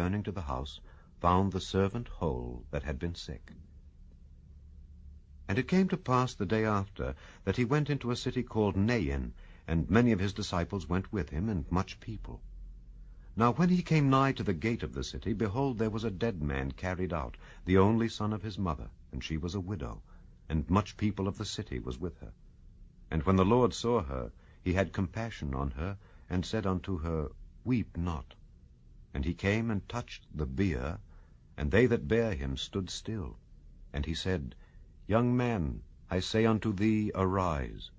returning to the house, found the servant whole that had been sick. And it came to pass the day after that he went into a city called Nain, and many of his disciples went with him, and much people. Now when he came nigh to the gate of the city, behold, there was a dead man carried out, the only son of his mother, and she was a widow, and much people of the city was with her. And when the Lord saw her, he had compassion on her, and said unto her, Weep not. And he came and touched the bier, and they that bare him stood still. And he said, Young man, I say unto thee, arise.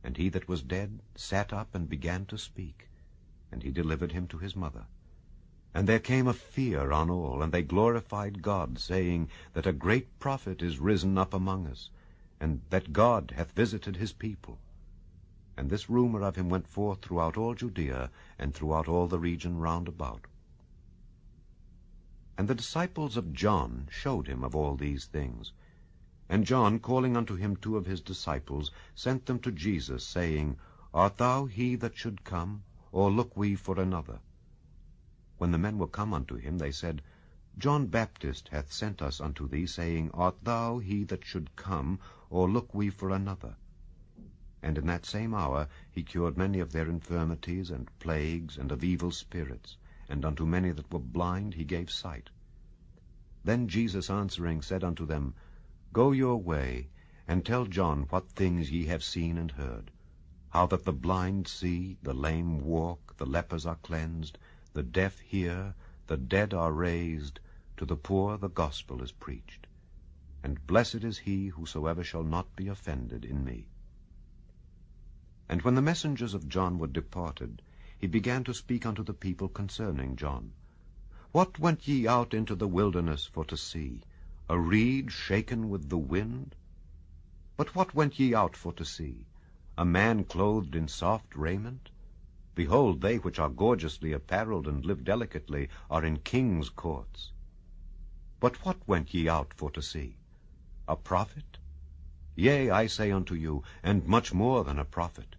And he that was dead sat up and began to speak, and he delivered him to his mother. And there came a fear on all, and they glorified God, saying that a great prophet is risen up among us, and that God hath visited his people. And this rumor of him went forth throughout all Judea, and throughout all the region round about. And the disciples of John showed him of all these things. And John, calling unto him 2 of his disciples, sent them to Jesus, saying, Art thou he that should come, or look we for another? When the men were come unto him, they said, John Baptist hath sent us unto thee, saying, Art thou he that should come, or look we for another? And in that same hour he cured many of their infirmities and plagues, and of evil spirits, and unto many that were blind he gave sight. Then Jesus answering said unto them, Go your way, and tell John what things ye have seen and heard, how that the blind see, the lame walk, the lepers are cleansed, the deaf hear, the dead are raised, to the poor the gospel is preached. And blessed is he whosoever shall not be offended in me. And when the messengers of John were departed, he began to speak unto the people concerning John. What went ye out into the wilderness for to see? A reed shaken with the wind? But what went ye out for to see? A man clothed in soft raiment? Behold, they which are gorgeously apparelled and live delicately are in kings' courts. But what went ye out for to see? A prophet? Yea, I say unto you, and much more than a prophet.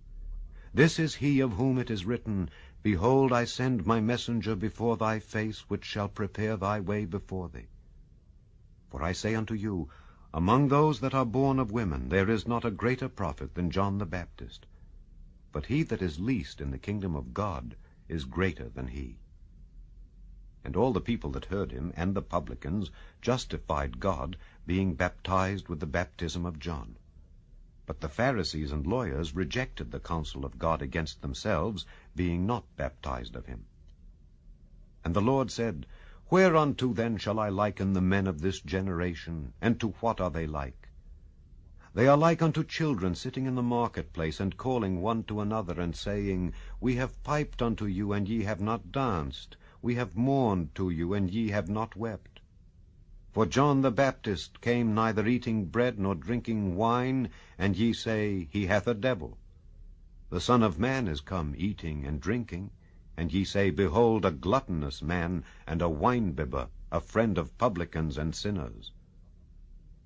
This is he of whom it is written, Behold, I send my messenger before thy face, which shall prepare thy way before thee. For I say unto you, among those that are born of women there is not a greater prophet than John the Baptist. But he that is least in the kingdom of God is greater than he. And all the people that heard him, and the publicans, justified God, being baptized with the baptism of John. But the Pharisees and lawyers rejected the counsel of God against themselves, being not baptized of him. And the Lord said, Whereunto then shall I liken the men of this generation, and to what are they like? They are like unto children sitting in the marketplace, and calling one to another, and saying, We have piped unto you, and ye have not danced. We have mourned to you, and ye have not wept. For John the Baptist came neither eating bread nor drinking wine, and ye say, He hath a devil. The Son of Man is come eating and drinking, and ye say, Behold, a gluttonous man, and a winebibber, a friend of publicans and sinners.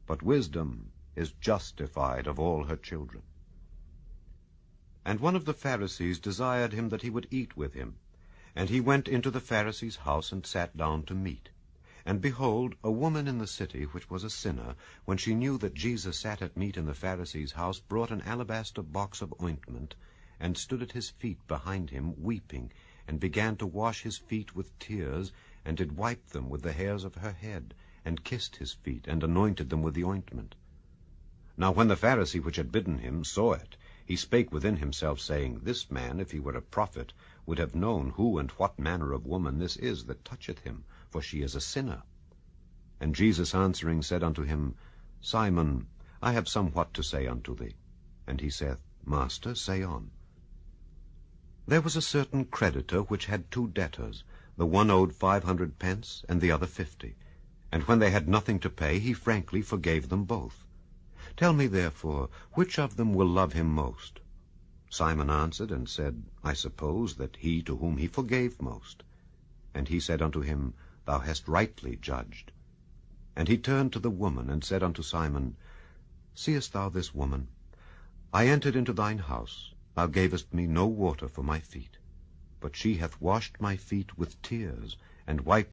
But wisdom is justified of all her children. And one of the Pharisees desired him that he would eat with him. And he went into the Pharisee's house, and sat down to meat. And behold, a woman in the city, which was a sinner, when she knew that Jesus sat at meat in the Pharisee's house, brought an alabaster box of ointment, and stood at his feet behind him, weeping, and began to wash his feet with tears, and did wipe them with the hairs of her head, and kissed his feet, and anointed them with the ointment. Now when the Pharisee which had bidden him saw it, he spake within himself, saying, This man, if he were a prophet, would have known who and what manner of woman this is that toucheth him, for she is a sinner. And Jesus answering said unto him, Simon, I have somewhat to say unto thee. And he saith, Master, say on. There was a certain creditor which had 2 debtors. The one owed 500 pence, and the other 50. And when they had nothing to pay, he frankly forgave them both. Tell me therefore, which of them will love him most? Simon answered and said, I suppose that he to whom he forgave most. And he said unto him, Thou hast rightly judged. And he turned to the woman, and said unto Simon, Seest thou this woman? I entered into thine house. Thou gavest me no water for my feet, but she hath washed my feet with tears, and wiped